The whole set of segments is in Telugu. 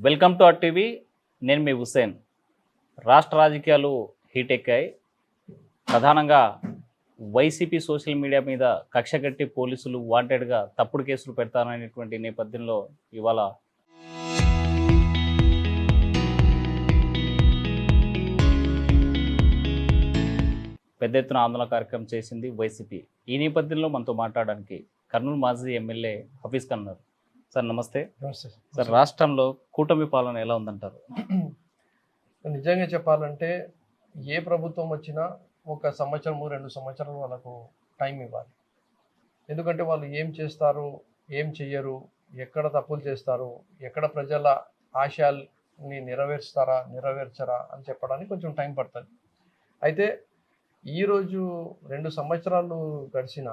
Welcome to our TV. నేను మీ హుస్సేన్. రాష్ట్ర రాజకీయాలు హీట్ ఎక్కాయి. ప్రధానంగా వైసీపీ సోషల్ మీడియా మీద కక్షగట్టి పోలీసులు వాంటెడ్గా తప్పుడు కేసులు పెడతారనేటువంటి నేపథ్యంలో ఇవాళ పెద్ద ఎత్తున ఆందోళన కార్యక్రమం చేసింది వైసీపీ. ఈ నేపథ్యంలో మనతో మాట్లాడడానికి కర్నూలు మాజీ ఎమ్మెల్యే హఫీజ్ ఖాన్ ఉన్నారు. సార్ నమస్తే. నమస్తే సార్, రాష్ట్రంలో కూటమి పాలన ఎలా ఉందంటారు? నిజంగా చెప్పాలంటే ఏ ప్రభుత్వం వచ్చినా 1 సంవత్సరం 2 సంవత్సరాలు వాళ్ళకు టైం ఇవ్వాలి. ఎందుకంటే వాళ్ళు ఏం చేస్తారు, ఏం చెయ్యరు, ఎక్కడ తప్పులు చేస్తారు, ఎక్కడ ప్రజల ఆశయాల్ని నెరవేర్చరా అని చెప్పడానికి కొంచెం టైం పడుతుంది. అయితే ఈరోజు 2 సంవత్సరాలు గడిచిన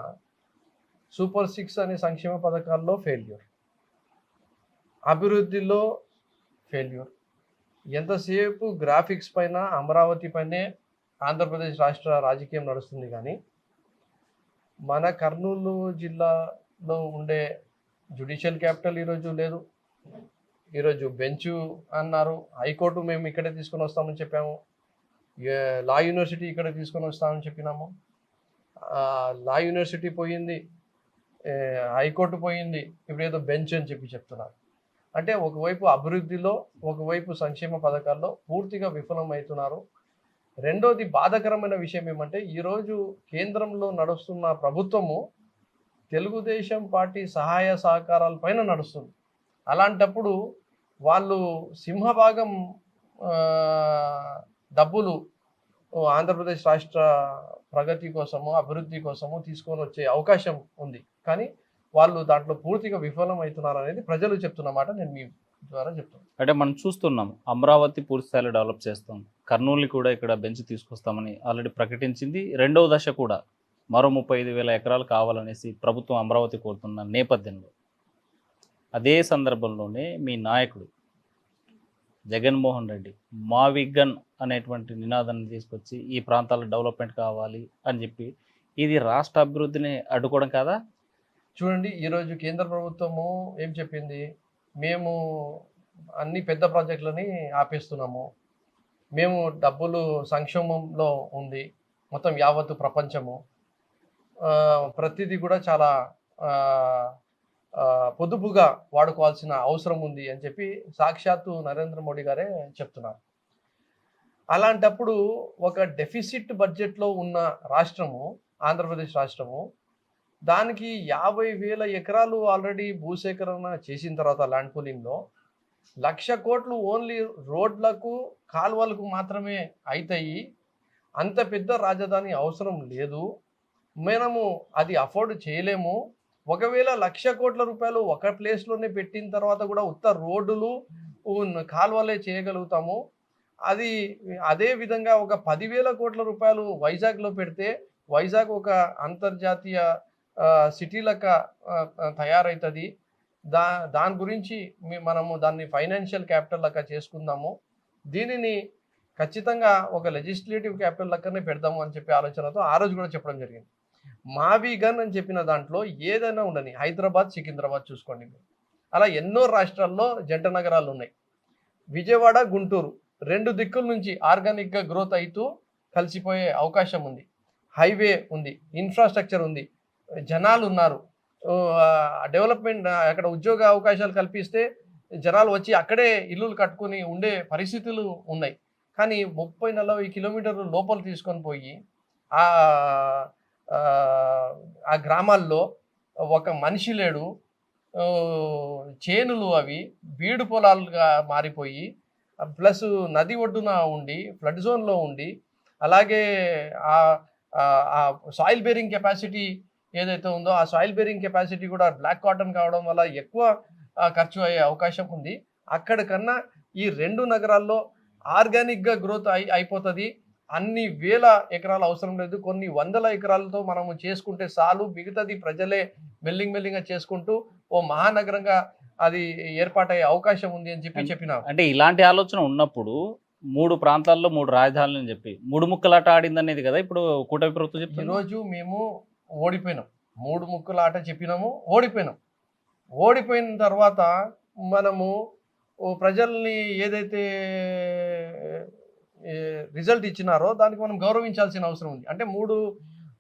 సూపర్ 6 అనే సంక్షేమ పథకాల్లో ఫెయిల్యూర్, అభివృద్ధిలో ఫెయిల్యూర్. ఎంతసేపు గ్రాఫిక్స్ పైన, అమరావతి పైనే ఆంధ్రప్రదేశ్ రాష్ట్ర రాజకీయం నడుస్తుంది. కానీ మన కర్నూలు జిల్లాలో ఉండే జ్యుడిషియల్ క్యాపిటల్ ఈరోజు లేదు. ఈరోజు బెంచు అన్నారు, హైకోర్టు మేము ఇక్కడే తీసుకొని వస్తామని చెప్పాము, లా యూనివర్సిటీ ఇక్కడ తీసుకొని వస్తామని చెప్పినాము. లా యూనివర్సిటీ పోయింది, హైకోర్టు పోయింది, ఇప్పుడు ఏదో బెంచ్ అని చెప్తున్నారు. అంటే ఒకవైపు అభివృద్ధిలో, ఒకవైపు సంక్షేమ పథకాల్లో పూర్తిగా విఫలమవుతున్నారు. రెండోది బాధాకరమైన విషయం ఏమంటే ఈరోజు కేంద్రంలో నడుస్తున్న ప్రభుత్వము తెలుగుదేశం పార్టీ సహాయ సహకారాల పైన నడుస్తుంది. అలాంటప్పుడు వాళ్ళు సింహభాగం డబ్బులు ఆంధ్రప్రదేశ్ రాష్ట్ర ప్రగతి కోసము, అభివృద్ధి కోసము తీసుకొని వచ్చే అవకాశం ఉంది. కానీ వాళ్ళు దాంట్లో పూర్తిగా విఫలం అవుతున్నారు అనేది ప్రజలు చెప్తున్న మాట నేను మీ ద్వారా చెప్తున్నాను. అంటే మనం చూస్తున్నాం, అమరావతి పూర్తి స్థాయిలో డెవలప్ చేస్తాం, కర్నూలు కూడా ఇక్కడ బెంచ్ తీసుకొస్తామని ఆల్రెడీ ప్రకటించింది. రెండవ దశ కూడా మరో 35,000 ఎకరాలు కావాలనేసి ప్రభుత్వం అమరావతి కోరుతున్న నేపథ్యంలో, అదే సందర్భంలోనే మీ నాయకుడు జగన్మోహన్ రెడ్డి మావిగన్ అనేటువంటి నినాదాన్ని తీసుకొచ్చి ఈ ప్రాంతాల డెవలప్మెంట్ కావాలి అని చెప్పి, ఇది రాష్ట్ర అభివృద్ధిని అడ్డుకోవడం కాదా? చూడండి, ఈరోజు కేంద్ర ప్రభుత్వము ఏం చెప్పింది, మేము అన్ని పెద్ద ప్రాజెక్టులని ఆపేస్తున్నాము, మేము డబ్బులు సంక్షోభంలో ఉంది మొత్తం యావత్తు ప్రపంచము, ప్రతిదీ కూడా చాలా పొదుపుగా వాడుకోవాల్సిన అవసరం ఉంది అని చెప్పి సాక్షాత్తు నరేంద్ర మోడీ గారే చెప్తున్నారు. అలాంటప్పుడు ఒక డెఫిసిట్ బడ్జెట్లో ఉన్న రాష్ట్రము ఆంధ్రప్రదేశ్ రాష్ట్రము, దానికి 50,000 ఎకరాలు ఆల్రెడీ భూసేకరణ చేసిన తర్వాత ల్యాండ్ పూలింగ్లో 1,00,000 కోట్లు ఓన్లీ రోడ్లకు, కాలువలకు మాత్రమే అవుతాయి. అంత పెద్ద రాజధాని అవసరం లేదు, మనము అది అఫోర్డ్ చేయలేము. ఒకవేళ 1,00,000 కోట్ల రూపాయలు ఒక ప్లేస్లోనే పెట్టిన తర్వాత కూడా ఉత్త రోడ్డులు, కాలువలే చేయగలుగుతాము. అది అదే విధంగా ఒక 10,000 కోట్ల రూపాయలు వైజాగ్లో పెడితే వైజాగ్ ఒక అంతర్జాతీయ సిటీ లెక్క తయారవుతుంది. దాని గురించి మనము దాన్ని ఫైనాన్షియల్ క్యాపిటల్ లెక్క చేసుకుందాము, దీనిని ఖచ్చితంగా ఒక లెజిస్లేటివ్ క్యాపిటల్ లెక్కనే పెడదాము అని చెప్పి ఆలోచనతో ఆ రోజు కూడా చెప్పడం జరిగింది. మావిగన్ అని చెప్పిన దాంట్లో ఏదైనా ఉండని, హైదరాబాద్, సికింద్రాబాద్ చూసుకోండి. అలా ఎన్నో రాష్ట్రాల్లో జంట నగరాలు ఉన్నాయి. విజయవాడ, గుంటూరు 2 దిక్కుల నుంచి ఆర్గానిక్గా గ్రోత్ అవుతూ కలిసిపోయే అవకాశం ఉంది. హైవే ఉంది, ఇన్ఫ్రాస్ట్రక్చర్ ఉంది, జనాలు ఉన్నారు, డెవలప్మెంట్, అక్కడ ఉద్యోగ అవకాశాలు కల్పిస్తే జనాలు వచ్చి అక్కడే ఇల్లులు కట్టుకొని ఉండే పరిస్థితులు ఉన్నాయి. కానీ 30-40 కిలోమీటర్లు లోపల తీసుకొని పోయి ఆ గ్రామాల్లో ఒక మనిషి లేడు, చేనులు అవి బీడు పొలాలుగా మారిపోయి, ప్లస్ నది ఒడ్డున ఉండి, ఫ్లడ్ జోన్లో ఉండి, అలాగే ఆ సాయిల్ బేరింగ్ కెపాసిటీ ఏదైతే ఉందో ఆ సాయిల్ బేరింగ్ కెపాసిటీ కూడా బ్లాక్ కాటన్ కావడం వల్ల ఎక్కువ ఖర్చు అయ్యే అవకాశం ఉంది. అక్కడికన్నా ఈ 2 నగరాల్లో ఆర్గానిక్గా గ్రోత్ అయిపోతుంది. అన్ని వేల ఎకరాలు అవసరం లేదు, కొన్ని వందల ఎకరాలతో మనము చేసుకుంటే చాలు, మిగతాది ప్రజలే మెల్లింగా చేసుకుంటూ ఓ మహానగరంగా అది ఏర్పాటయ్యే అవకాశం ఉంది అని చెప్పిన. అంటే ఇలాంటి ఆలోచన ఉన్నప్పుడు 3 ప్రాంతాల్లో 3 రాజధానులు అని చెప్పి 3 ముక్కలాట ఆడింది అనేది కదా ఇప్పుడు కూటమి ప్రభుత్వం చెప్తుంది. ఈరోజు మేము ఓడిపోయినాం, 3 ముక్కలాట చెప్పినాము, ఓడిపోయిన తర్వాత మనము ఓ ప్రజల్ని ఏదైతే రిజల్ట్ ఇచ్చినారో దానికి మనం గౌరవించాల్సిన అవసరం ఉంది. అంటే 3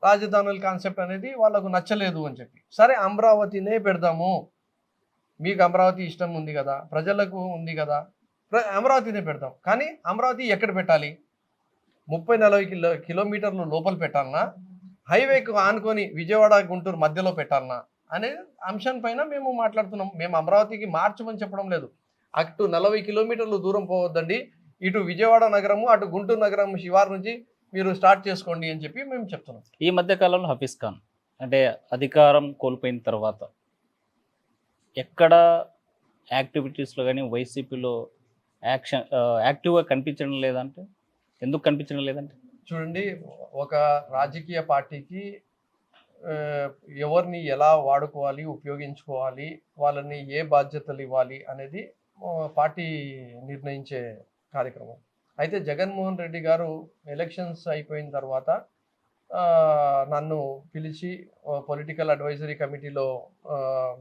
రాజధానుల కాన్సెప్ట్ అనేది వాళ్ళకు నచ్చలేదు అని చెప్పి. సరే అమరావతినే పెడదాము. మీకు అమరావతి ఇష్టం ఉంది కదా, ప్రజలకు ఉంది కదా, అమరావతినే పెడదాం. కానీ అమరావతి ఎక్కడ పెట్టాలి? 30-40 కిలోమీటర్లు లోపల పెట్టాలనా, హైవేకు ఆనుకొని విజయవాడ గుంటూరు మధ్యలో పెట్టాలనా అనే అంశం పైన మేము మాట్లాడుతున్నాం. మేము అమరావతికి మార్చమని చెప్పడం లేదు. అటు 40 కిలోమీటర్లు దూరం పోవద్దండి, ఇటు విజయవాడ నగరము అటు గుంటూరు నగరం శివారు నుంచి మీరు స్టార్ట్ చేసుకోండి అని చెప్పి మేము చెప్తున్నాం. ఈ మధ్య కాలంలో హఫీజ్ ఖాన్ అంటే అధికారం కోల్పోయిన తర్వాత ఎక్కడ యాక్టివిటీస్లో కానీ వైసీపీలో యాక్టివ్గా కనిపించడం లేదంటే ఎందుకు కనిపించడం లేదంటే చూడండి, ఒక రాజకీయ పార్టీకి ఎవరిని ఎలా వాడుకోవాలి, ఉపయోగించుకోవాలి, వాళ్ళని ఏ బాధ్యతలు ఇవ్వాలి అనేది పార్టీ నిర్ణయించే కార్యక్రమం. అయితే జగన్మోహన్ రెడ్డి గారు ఎలక్షన్స్ అయిపోయిన తర్వాత నన్ను పిలిచి పొలిటికల్ అడ్వైజరీ కమిటీలో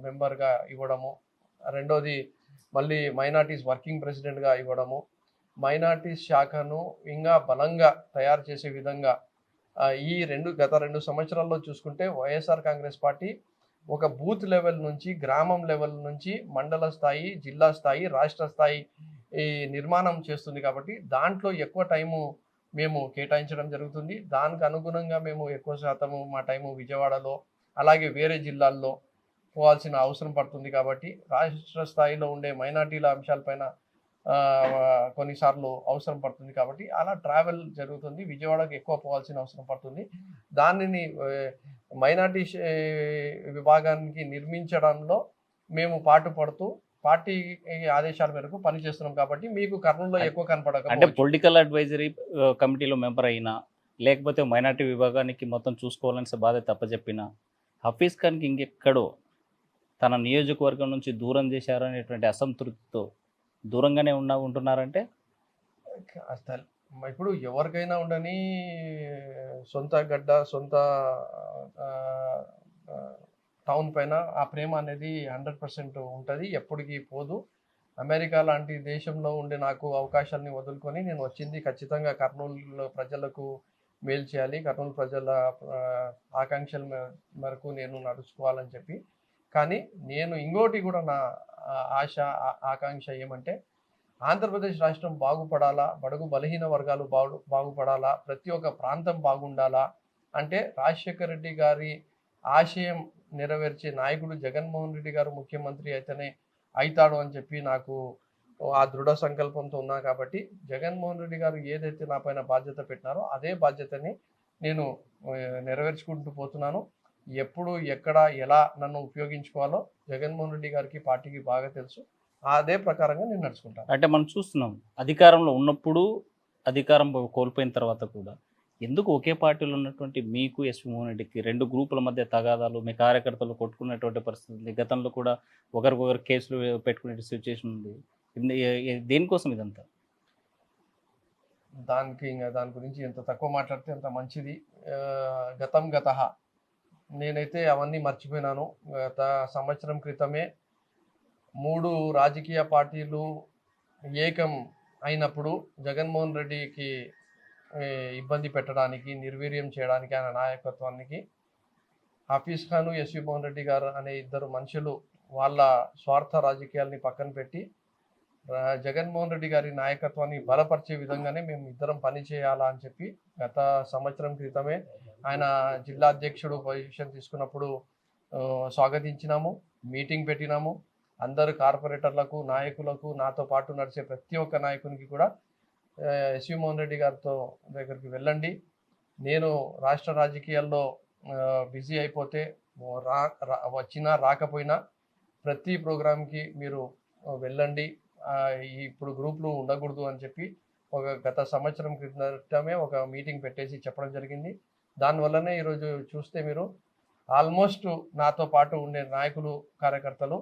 మెంబర్గా ఇవ్వడము, రెండోది మళ్ళీ మైనార్టీస్ వర్కింగ్ ప్రెసిడెంట్గా ఇవ్వడము, మైనార్టీస్ శాఖను ఇంకా బలంగా తయారు చేసే విధంగా ఈ గత 2 సంవత్సరాల్లో చూసుకుంటే వైఎస్ఆర్ కాంగ్రెస్ పార్టీ ఒక బూత్ లెవెల్ నుంచి, గ్రామం లెవెల్ నుంచి మండల స్థాయి, జిల్లా స్థాయి, రాష్ట్ర స్థాయి ఈ నిర్మాణం చేస్తుంది. కాబట్టి దాంట్లో ఎక్కువ టైము మేము కేటాయించడం జరుగుతుంది. దానికి అనుగుణంగా మేము ఎక్కువ శాతము మా టైము విజయవాడలో అలాగే వేరే జిల్లాల్లో పోవాల్సిన అవసరం పడుతుంది. కాబట్టి రాష్ట్ర స్థాయిలో ఉండే మైనార్టీల అంశాలపైన కొన్నిసార్లు అవసరం పడుతుంది. కాబట్టి అలా ట్రావెల్ జరుగుతుంది. విజయవాడకు ఎక్కువ పోవాల్సిన అవసరం పడుతుంది. దానిని మైనార్టీ విభాగానికి నిర్మించడంలో మేము పాటుపడుతూ పార్టీ ఆదేశాల మేరకు పనిచేస్తున్నాం. కాబట్టి మీకు కర్నూలులో ఎక్కువ కనపడక అంటే పొలిటికల్ అడ్వైజరీ కమిటీలో మెంబర్ అయినా లేకపోతే మైనార్టీ విభాగానికి మొత్తం చూసుకోవాలని బాధ్యత తప్పచెప్పిన హఫీజ్ ఖాన్కి ఇంకెక్కడో తన నియోజకవర్గం నుంచి దూరం చేశారనేటువంటి అసంతృప్తితో దూరంగానే ఉంటున్నారంటే అసలు ఇప్పుడు ఎవరికైనా ఉండని సొంత గడ్డ, సొంత టౌన్ పైన ఆ ప్రేమ అనేది 100% ఉంటుంది, ఎప్పటికీ పోదు. అమెరికా లాంటి దేశంలో ఉండే నాకు అవకాశాలని వదులుకొని నేను వచ్చింది ఖచ్చితంగా కర్నూలు ప్రజలకు మేలు చేయాలి, కర్నూలు ప్రజల ఆకాంక్షల మేరకు నేను నడుచుకోవాలని చెప్పి. కానీ నేను ఇంకోటి కూడా నా ఆశ ఆకాంక్ష ఏమంటే ఆంధ్రప్రదేశ్ రాష్ట్రం బాగుపడాలా, బడుగు బలహీన వర్గాలు బాగుపడాలా, ప్రతి ఒక్క ప్రాంతం బాగుండాలా అంటే రాజశేఖర రెడ్డి గారి ఆశయం నెరవేర్చే నాయకుడు జగన్మోహన్ రెడ్డి గారు ముఖ్యమంత్రి అయితేనే అవుతాడు అని చెప్పి నాకు ఆ దృఢ సంకల్పంతో ఉన్నా. కాబట్టి జగన్మోహన్ రెడ్డి గారు ఏదైతే నా పైన బాధ్యత పెట్టినారో అదే బాధ్యతని నేను నెరవేర్చుకుంటూ పోతున్నాను. ఎప్పుడు ఎక్కడ ఎలా నన్ను ఉపయోగించుకోవాలో జగన్మోహన్ రెడ్డి గారికి పార్టీకి బాగా తెలుసు. అదే ప్రకారంగా నేను నడుచుకుంటాను. అంటే మనం చూస్తున్నాం అధికారంలో ఉన్నప్పుడు, అధికారం కోల్పోయిన తర్వాత కూడా ఎందుకు ఒకే పార్టీలో ఉన్నటువంటి మీకు ఎస్వి మోహన్ రెడ్డికి 2 గ్రూపుల మధ్య తగాదాలు, మీ కార్యకర్తలు కొట్టుకునేటువంటి పరిస్థితి, గతంలో కూడా ఒకరికొకరు కేసులు పెట్టుకునే సిచ్యువేషన్ ఉంది. దేనికోసం ఇదంతా? దాని గురించి ఎంత తక్కువ మాట్లాడితే అంత మంచిది. గతం గతః నేనైతే అవన్నీ మర్చిపోయినాను. గత సంవత్సరం క్రితమే 3 రాజకీయ పార్టీలు ఏకం అయినప్పుడు జగన్మోహన్ రెడ్డికి ఇబ్బంది పెట్టడానికి, నిర్వీర్యం చేయడానికి ఆయన నాయకత్వానికి హఫీజ్ ఖాన్, ఎస్వి మోహన్ రెడ్డి గారు అనే 2 మనుషులు వాళ్ళ స్వార్థ రాజకీయాల్ని పక్కన పెట్టి జగన్మోహన్ రెడ్డి గారి నాయకత్వాన్ని బలపరిచే విధంగానే మేము ఇద్దరం పని చేయాలా అని చెప్పి గత సంవత్సరం క్రితమే ఆయన జిల్లా అధ్యక్షుడు పొజిషన్ తీసుకున్నప్పుడు స్వాగతించినాము, మీటింగ్ పెట్టినాము. అందరు కార్పొరేటర్లకు, నాయకులకు, నాతో పాటు నడిచే ప్రతి ఒక్క నాయకునికి కూడా ఎస్వి మోహన్ రెడ్డి గారితో దగ్గరికి వెళ్ళండి, నేను రాష్ట్ర రాజకీయాల్లో బిజీ అయిపోతే వచ్చినా రాకపోయినా ప్రతి ప్రోగ్రాంకి మీరు వెళ్ళండి, ఇప్పుడు గ్రూప్లు ఉండకూడదు అని చెప్పి గత సంవత్సరం క్రితమే ఒక మీటింగ్ పెట్టేసి చెప్పడం జరిగింది. దానివల్లనే ఈరోజు చూస్తే మీరు ఆల్మోస్ట్ నాతో పాటు ఉండే నాయకులు, కార్యకర్తలు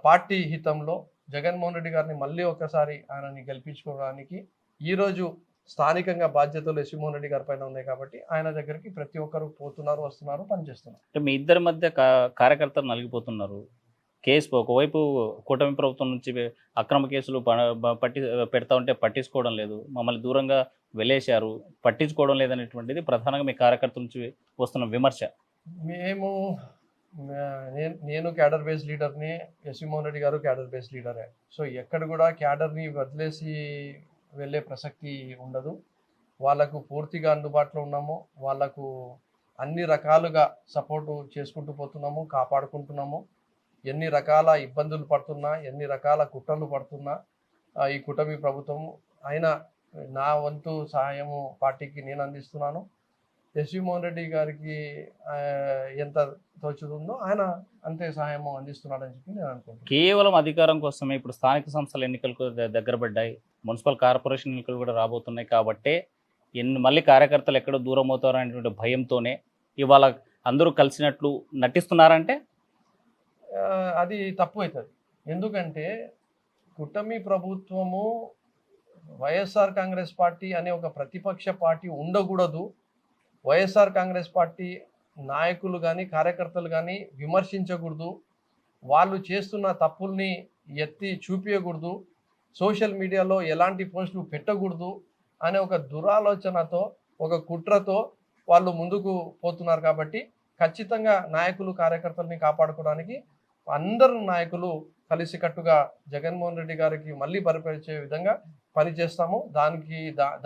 పార్టీ హితంలో జగన్మోహన్ రెడ్డి గారిని మళ్ళీ ఒకసారి ఆయనని గెలిపించుకోవడానికి ఈరోజు స్థానికంగా బాధ్యతలు ఎస్వి మోహన్ రెడ్డి గారి పైన ఉన్నాయి. కాబట్టి ఆయన దగ్గరికి ప్రతి ఒక్కరు పోతున్నారు, వస్తున్నారు, పనిచేస్తున్నారు. అంటే మీ ఇద్దరి మధ్య కార్యకర్తలు నలిగిపోతున్నారు. కేసు ఒకవైపు కూటమి ప్రభుత్వం నుంచి అక్రమ కేసులు పట్టి పెడతా ఉంటే పట్టించుకోవడం లేదు, మమ్మల్ని దూరంగా వెలేశారు, పట్టించుకోవడం లేదనేటువంటిది ప్రధానంగా మీ కార్యకర్తల నుంచి వస్తున్న విమర్శ. మేము నేను క్యాడర్ బేస్ లీడర్ని, SV Mohan Reddy garu cadre base లీడరే. So ఎక్కడ కూడా క్యాడర్ని వదిలేసి వెళ్ళే ప్రసక్తి ఉండదు. వాళ్ళకు పూర్తిగా అందుబాటులో ఉన్నాము, వాళ్ళకు అన్ని రకాలుగా సపోర్టు చేసుకుంటూ పోతున్నాము, కాపాడుకుంటున్నాము. ఎన్ని రకాల ఇబ్బందులు పడుతున్నా, ఎన్ని రకాల కుట్రలు పడుతున్నా ఈ కూటమి ప్రభుత్వం అయినా నా వంతు సహాయము పార్టీకి నేను అందిస్తున్నాను. ఎస్వి మోహన్ రెడ్డి గారికి ఎంత తోచుతుందో ఆయన అంతే సహాయము అందిస్తున్నాడని చెప్పి నేను అనుకుంటున్నాను. కేవలం అధికారం కోసమే ఇప్పుడు స్థానిక సంస్థల ఎన్నికలకు దగ్గర పడ్డాయి, మున్సిపల్ కార్పొరేషన్ ఎన్నికలు కూడా రాబోతున్నాయి కాబట్టి మళ్ళీ కార్యకర్తలు ఎక్కడో దూరం అవుతారు అనేటువంటి భయంతోనే ఇవాళ అందరూ కలిసినట్లు నటిస్తున్నారంటే అది తప్పు అవుతుంది. ఎందుకంటే కూటమి ప్రభుత్వము వైఎస్ఆర్ కాంగ్రెస్ పార్టీ అనే ఒక ప్రతిపక్ష పార్టీ ఉండకూడదు. వైఎస్ఆర్ కాంగ్రెస్ పార్టీ నాయకులు కానీ కార్యకర్తలు కానీ విమర్శించకూడదు, వాళ్ళు చేస్తున్న తప్పుల్ని ఎత్తి చూపించకూడదు, సోషల్ మీడియాలో ఎలాంటి పోస్టులు పెట్టకూడదు అనే ఒక దురాలోచనతో, ఒక కుట్రతో వాళ్ళు ముందుకు పోతున్నారు. కాబట్టి ఖచ్చితంగా నాయకులు కార్యకర్తల్ని కాపాడుకోవడానికి అందరు నాయకులు కలిసికట్టుగా జగన్మోహన్ రెడ్డి గారికి మళ్ళీ బలపరిచే విధంగా పనిచేస్తాము.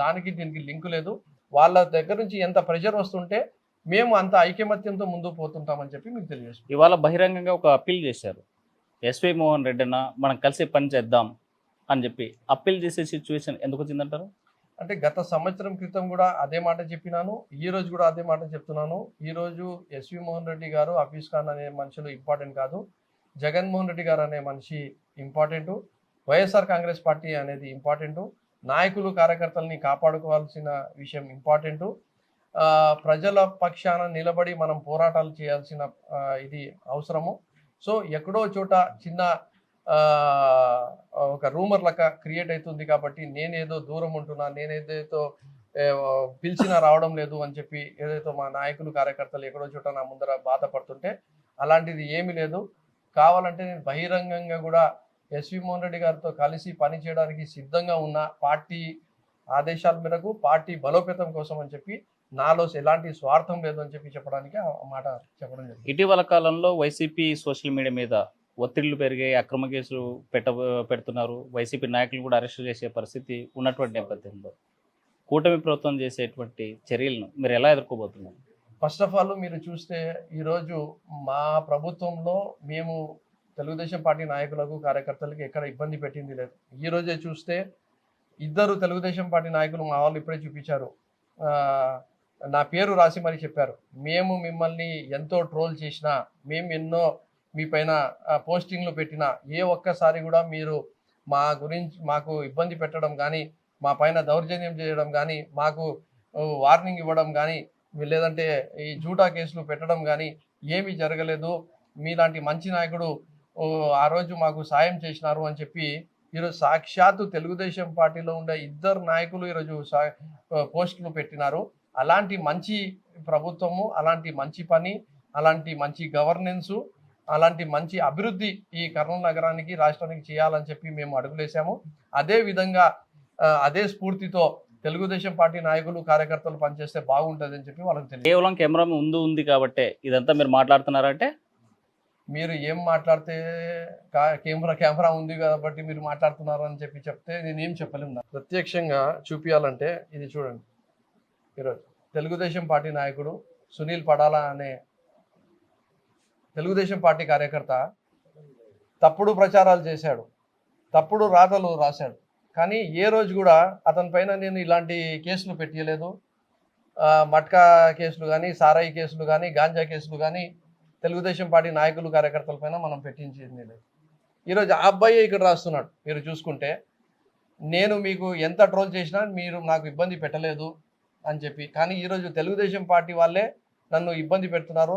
దానికి దీనికి లింకు లేదు. వాళ్ళ దగ్గర నుంచి ఎంత ప్రెషర్ వస్తుంటే మేము అంత ఐకమత్యంతో ముందుకు పోతుంటామని చెప్పి మీకు తెలియజేస్తాం. ఇవాళ బహిరంగంగా ఒక అప్పీల్ చేశారు, ఎస్వి మోహన్ రెడ్డి అన్న మనం కలిసి పని చేద్దాం అని చెప్పి. అప్పీల్ చేసే సిచ్యువేషన్ ఎందుకు వచ్చిందంటారు? అంటే గత సంవత్సరం క్రితం కూడా అదే మాట చెప్పినాను, ఈ రోజు కూడా అదే మాట చెప్తున్నాను. ఈరోజు ఎస్వి మోహన్ రెడ్డి గారు, హఫీజ్ ఖాన్ అనే మనుషులు ఇంపార్టెంట్ కాదు, జగన్మోహన్ రెడ్డి గారు అనే మనిషి ఇంపార్టెంటు, వైఎస్ఆర్ కాంగ్రెస్ పార్టీ అనేది ఇంపార్టెంటు, నాయకులు కార్యకర్తల్ని కాపాడుకోవాల్సిన విషయం ఇంపార్టెంటు, ప్రజల పక్షాన నిలబడి మనం పోరాటాలు చేయాల్సిన ఇది అవసరము. సో ఎక్కడో చోట చిన్న ఒక రూమర్ లెక్క క్రియేట్ అవుతుంది కాబట్టి నేనేదో దూరం ఉంటున్నా, నేనేదో పిలిచినా రావడం లేదు అని చెప్పి ఏదైతే మా నాయకులు కార్యకర్తలు ఎక్కడో చోట నా ముందర బాధపడుతుంటే అలాంటిది ఏమీ లేదు. కావాలంటే నేను బహిరంగంగా కూడా ఎస్వి మోహన్ రెడ్డి గారితో కలిసి పనిచేయడానికి సిద్ధంగా ఉన్న, పార్టీ ఆదేశాల మేరకు పార్టీ బలోపేతం కోసం అని చెప్పి, నాలో ఎలాంటి స్వార్థం లేదు అని చెప్పి చెప్పడానికి ఆ మాట చెప్పడం జరిగింది. ఇటీవల కాలంలో వైసీపీ సోషల్ మీడియా మీద ఒత్తిళ్లు పెరిగాయి, అక్రమ కేసులు పెడుతున్నారు, వైసీపీ నాయకులు కూడా అరెస్ట్ చేసే పరిస్థితి ఉన్నటువంటి నేపథ్యంలో కూటమి ప్రభుత్వం చేసేటువంటి చర్యలను మీరు ఎలా ఎదుర్కోబోతున్నారు? ఫస్ట్ ఆఫ్ ఆల్ మీరు చూస్తే ఈరోజు మా ప్రభుత్వంలో మేము తెలుగుదేశం పార్టీ నాయకులకు కార్యకర్తలకు ఎక్కడ ఇబ్బంది పెట్టింది లేదు. ఈరోజే చూస్తే ఇద్దరు తెలుగుదేశం పార్టీ నాయకులు మా వాళ్ళు ఇప్పుడే చూపించారు, నా పేరు రాసి మరి చెప్పారు, మేము మిమ్మల్ని ఎంతో ట్రోల్ చేసినా, మేము ఎన్నో మీ పైన పోస్టింగ్లు పెట్టినా ఏ ఒక్కసారి కూడా మీరు మా గురించి మాకు ఇబ్బంది పెట్టడం కానీ, మా పైన దౌర్జన్యం చేయడం కానీ, మాకు వార్నింగ్ ఇవ్వడం కానీ, లేదంటే ఈ జూటా కేసులు పెట్టడం కానీ ఏమీ జరగలేదు. మీలాంటి మంచి నాయకుడు ఆ రోజు మాకు సాయం చేసినారు అని చెప్పి ఈరోజు సాక్షాత్తు తెలుగుదేశం పార్టీలో ఉండే ఇద్దరు నాయకులు ఈరోజు పోస్టులు పెట్టినారు. అలాంటి మంచి ప్రభుత్వము, అలాంటి మంచి పని, అలాంటి మంచి గవర్నెన్సు, అలాంటి మంచి అభివృద్ధి ఈ కర్నూలు నగరానికి, రాష్ట్రానికి చేయాలని చెప్పి మేము అడుగులేసాము. అదే విధంగా అదే స్ఫూర్తితో తెలుగుదేశం పార్టీ నాయకులు కార్యకర్తలు పనిచేస్తే బాగుంటుంది అని చెప్పి వాళ్ళకి తెలియదు. కేవలం కెమెరా ముందు ఉంది కాబట్టి ఇదంతా మీరు మాట్లాడుతున్నారంటే, మీరు ఏం మాట్లాడితే కెమెరా ఉంది కాబట్టి మీరు మాట్లాడుతున్నారు అని చెప్పి చెప్తే నేనేం చెప్పలేము. ప్రత్యక్షంగా చూపించాలంటే ఇది చూడండి, ఈరోజు తెలుగుదేశం పార్టీ నాయకుడు సునీల్ పడాలా అనే తెలుగుదేశం పార్టీ కార్యకర్త తప్పుడు ప్రచారాలు చేశాడు, తప్పుడు రాతలు రాశాడు. కానీ ఏ రోజు కూడా అతని పైన నేను ఇలాంటి కేసులు పెట్టలేదు. మట్కా కేసులు కానీ, సారాయి కేసులు కానీ, గాంజా కేసులు కానీ తెలుగుదేశం పార్టీ నాయకులు కార్యకర్తల పైన మనం పెట్టించింది లేదు. ఈరోజు ఆ అబ్బాయి ఇక్కడ రాస్తున్నాడు, మీరు చూసుకుంటే నేను మీకు ఎంత ట్రోల్ చేసినా మీరు నాకు ఇబ్బంది పెట్టలేదు అని చెప్పి. కానీ ఈరోజు తెలుగుదేశం పార్టీ వాళ్ళే నన్ను ఇబ్బంది పెడుతున్నారు,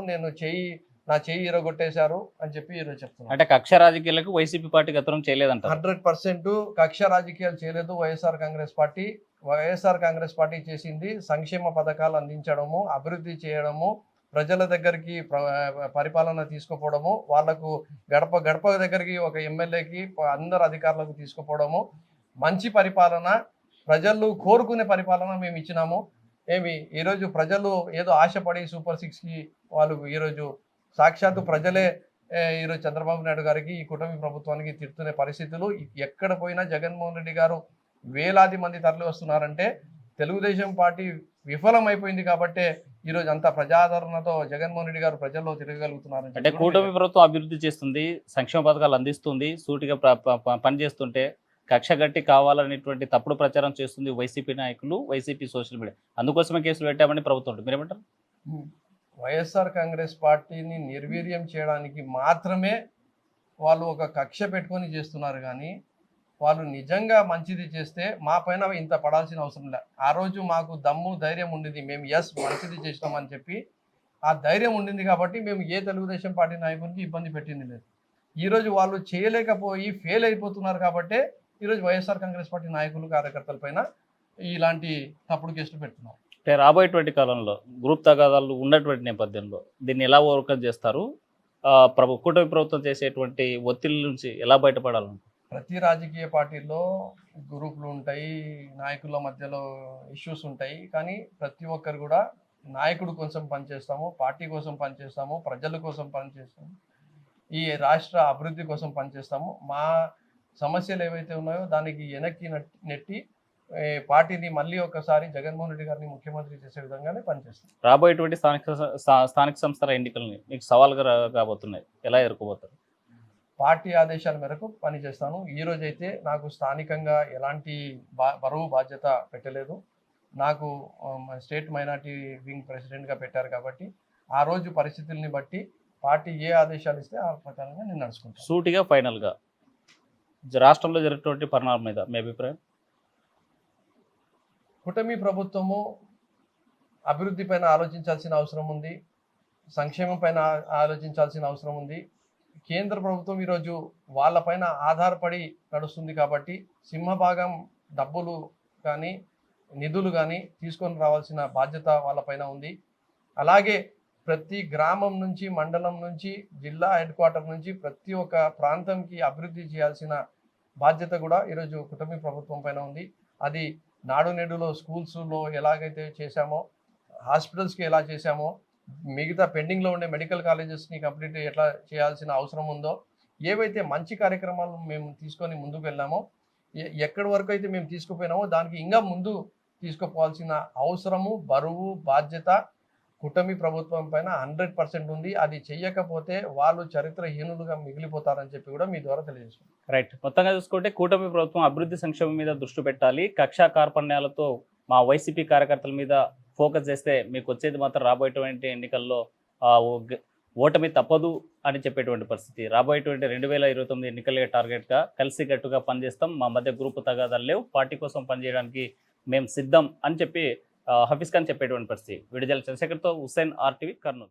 నా చెయ్యి ఇరగొట్టేశారు అని చెప్పి ఈరోజు చెప్తున్నారు. అంటే కక్ష రాజకీయాలకు వైసీపీ పార్టీ గతం చేయలేదంట. 100% కక్ష రాజకీయాలు చేయలేదు వైఎస్ఆర్ కాంగ్రెస్ పార్టీ. వైఎస్ఆర్ కాంగ్రెస్ పార్టీ చేసింది సంక్షేమ పథకాలు అందించడము, అభివృద్ధి చేయడము, ప్రజల దగ్గరికి పరిపాలన తీసుకుపోవడము, వాళ్ళకు గడప గడప దగ్గరికి ఒక ఎమ్మెల్యేకి అందరు అధికారులకు తీసుకుపోవడము, మంచి పరిపాలన, ప్రజలు కోరుకునే పరిపాలన మేము ఇచ్చినాము. ఈరోజు ప్రజలు ఏదో ఆశపడి సూపర్ 6కి వాళ్ళు ఈరోజు సాక్షాత్తు ప్రజలే ఈరోజు చంద్రబాబు నాయుడు గారికి, ఈ కూటమి ప్రభుత్వానికి తిడుతున్న పరిస్థితులు. ఎక్కడ పోయినా జగన్మోహన్ రెడ్డి గారు వేలాది మంది తరలి వస్తున్నారంటే తెలుగుదేశం పార్టీ విఫలమైపోయింది కాబట్టే ఈరోజు అంత ప్రజాదరణతో జగన్మోహన్ రెడ్డి గారు ప్రజల్లో తిరగలుగుతున్నారు. అంటే కూటమి ప్రభుత్వం అభివృద్ధి చేస్తుంది, సంక్షేమ పథకాలు అందిస్తుంది, సూటిగా పనిచేస్తుంటే కక్ష గట్టి కావాలనేటువంటి తప్పుడు ప్రచారం చేస్తుంది వైసీపీ నాయకులు, వైసీపీ సోషల్ మీడియా. అందుకోసమే కేసులు పెట్టామని ప్రభుత్వం ఉంటుంది. మీరేమంటారు? వైఎస్ఆర్ కాంగ్రెస్ పార్టీని నిర్వీర్యం చేయడానికి మాత్రమే వాళ్ళు ఒక కక్ష పెట్టుకొని చేస్తున్నారు. కానీ వాళ్ళు నిజంగా మంచిది చేస్తే మా పైన ఇంత పడాల్సిన అవసరం లేదు. ఆ రోజు మాకు దమ్ము ధైర్యం ఉండింది, మేము మంచిది చేసినామని చెప్పి ఆ ధైర్యం ఉండింది కాబట్టి మేము ఏ తెలుగుదేశం పార్టీ నాయకునికి ఇబ్బంది పెట్టింది లేదు. ఈరోజు వాళ్ళు చేయలేకపోయి ఫెయిల్ అయిపోతున్నారు కాబట్టే ఈరోజు వైఎస్ఆర్ కాంగ్రెస్ పార్టీ నాయకులు, కార్యకర్తల పైన ఇలాంటి తప్పుడు కేసులు పెడుతున్నారు. అంటే రాబోయేటువంటి కాలంలో గ్రూప్ తగాదాలు ఉన్నటువంటి నేపథ్యంలో దీన్ని ఎలా ఓవర్కమ్ చేస్తారు? కూటమి ప్రభుత్వం చేసేటువంటి ఒత్తిడి నుంచి ఎలా బయటపడాలను? ప్రతి రాజకీయ పార్టీల్లో గ్రూపులు ఉంటాయి, నాయకుల మధ్యలో ఇష్యూస్ ఉంటాయి. కానీ ప్రతి ఒక్కరు కూడా నాయకుడు కోసం పనిచేస్తాము, పార్టీ కోసం పనిచేస్తాము, ప్రజల కోసం పనిచేస్తాము, ఈ రాష్ట్ర అభివృద్ధి కోసం పనిచేస్తాము. మా సమస్యలు ఏవైతే ఉన్నాయో దానికి వెనక్కి నెట్టి పార్టీని మళ్ళీ ఒకసారి జగన్మోహన్ రెడ్డి గారిని ముఖ్యమంత్రి చేసే విధంగానే పనిచేస్తాం. రాబోయేటువంటి స్థానిక సంస్థల ఎన్నికలని మీకు సవాల్గా కాబోతున్నాయి, ఎలా ఎదుర్కోబోతారు? పార్టీ ఆదేశాల మేరకు పనిచేస్తాను. ఈ రోజైతే నాకు స్థానికంగా ఎలాంటి బరువు బాధ్యత పెట్టలేదు. నాకు స్టేట్ మైనార్టీ వింగ్ ప్రెసిడెంట్గా పెట్టారు కాబట్టి ఆ రోజు పరిస్థితుల్ని బట్టి పార్టీ ఏ ఆదేశాలు ఇస్తే ఆ ప్రకారంగా నేను నడుచుకుంటాను. సూటిగా ఫైనల్గా రాష్ట్రంలో జరిగినటువంటి పరిణామం మీద మీ అభిప్రాయం? కూటమి ప్రభుత్వము అభివృద్ధి పైన ఆలోచించాల్సిన అవసరం ఉంది, సంక్షేమం పైన ఆలోచించాల్సిన అవసరం ఉంది. కేంద్ర ప్రభుత్వం ఈరోజు వాళ్ళపైన ఆధారపడి నడుస్తుంది కాబట్టి సింహభాగం డబ్బులు కానీ నిధులు కానీ తీసుకొని రావాల్సిన బాధ్యత వాళ్ళపైన ఉంది. అలాగే ప్రతి గ్రామం నుంచి, మండలం నుంచి, జిల్లా హెడ్ క్వార్టర్ నుంచి ప్రతి ఒక్క ప్రాంతంకి అభివృద్ధి చేయాల్సిన బాధ్యత కూడా ఈరోజు కూటమి ప్రభుత్వం పైన ఉంది. అది నాడు నేడులో స్కూల్స్లో ఎలాగైతే చేశామో, హాస్పిటల్స్కి ఎలా చేశామో, మిగతా పెండింగ్లో ఉండే మెడికల్ కాలేజెస్ని కంప్లీట్ ఎట్లా చేయాల్సిన అవసరం ఉందో, ఏవైతే మంచి కార్యక్రమాలు మేము తీసుకొని ముందుకు వెళ్ళామో, ఎక్కడి వరకు అయితే మేము తీసుకుపోయినామో దానికి ఇంకా ముందు తీసుకుపోవాల్సిన అవసరము, బరువు, బాధ్యత కూటమి ప్రభుత్వం పైన 100% ఉంది. అది చెయ్యకపోతే వాళ్ళు చరిత్రహీనులుగా మిగిలిపోతారని చెప్పి కూడా మీ ద్వారా తెలియజేస్తున్నాం. రైట్. మొత్తంగా చూసుకుంటే కూటమి ప్రభుత్వం అభివృద్ధి సంక్షేమం మీద దృష్టి పెట్టాలి, కక్షా కార్పణ్యాలతో మా వైసీపీ కార్యకర్తల మీద ఫోకస్ చేస్తే మీకు వచ్చేది మాత్రం రాబోయేటువంటి ఎన్నికల్లో ఓటమి తప్పదు అని చెప్పేటువంటి పరిస్థితి. రాబోయేటువంటి 2029 ఎన్నికలే టార్గెట్గా కలిసికట్టుగా పనిచేస్తాం, మా మధ్య గ్రూప్ తగాదాలు లేవు, పార్టీ కోసం పనిచేయడానికి మేము సిద్ధం అని చెప్పి హఫీజ్ ఖాన్ చెప్పేటువంటి పరిస్థితి. విడుదల చంద్రశేఖర్తో హుస్సేన్, RTV, కర్నూలు.